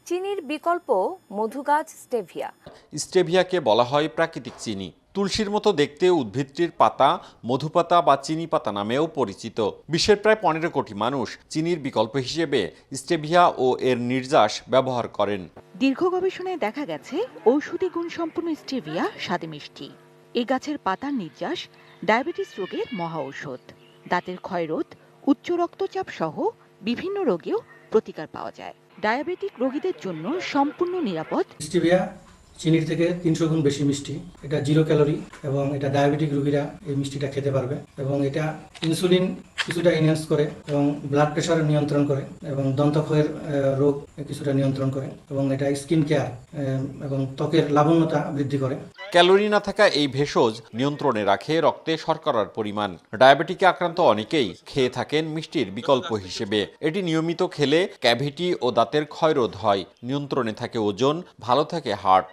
চিনির বিকল্প মধু গাছ স্টেভিয়া। স্টেভিয়াকে বলা হয় প্রাকৃতিক চিনি। তুলসীর মতো দেখতে উদ্ভিদটির পাতা মধুপাতা বা চিনি পাতা নামেও পরিচিত। বিশ্বের প্রায় 15 কোটি মানুষ চিনির বিকল্প হিসেবে স্টেভিয়া ও এর নির্যাস ব্যবহার করেন। দীর্ঘ গবেষণায় দেখা গেছে ঔষধি গুণসম্পন্ন স্টেভিয়া স্বাদে মিষ্টি। এই গাছের পাতার নির্যাস ডায়াবেটিস রোগের মহা ঔষধ। দাঁতের ক্ষয়রোধ, উচ্চ রক্তচাপ সহ বিভিন্ন রোগেও প্রতিকার পাওয়া যায়। ডায়াবেটিক রোগীদের জন্য সম্পূর্ণ নিরাপদ। স্টেভিয়া চিনির থেকে 300 গুণ বেশি মিষ্টি। এটা 0 ক্যালোরি এবং এটা ডায়াবেটিক রোগীরা এই মিষ্টিটা খেতে পারবে এবং এটা ইনসুলিন কিছুটা এনহ্যান্স করে এবং ব্লাড প্রেশার নিয়ন্ত্রণ করে এবং দন্তক্ষয়ের রোগ কিছুটা নিয়ন্ত্রণ করে এবং এটা স্কিন কেয়ার এবং ত্বকের লাবণ্যতা বৃদ্ধি করে। ক্যালোরি না থাকা এই ভেষজ নিয়ন্ত্রণে রাখে রক্তে শর্করার পরিমাণ। ডায়াবেটিকে আক্রান্ত অনেকেই খেয়ে থাকেন মিষ্টির বিকল্প হিসেবে। এটি নিয়মিত খেলে ক্যাভিটি ও দাঁতের ক্ষয়রোধ হয়, নিয়ন্ত্রণে থাকে ওজন, ভালো থাকে হার্ট।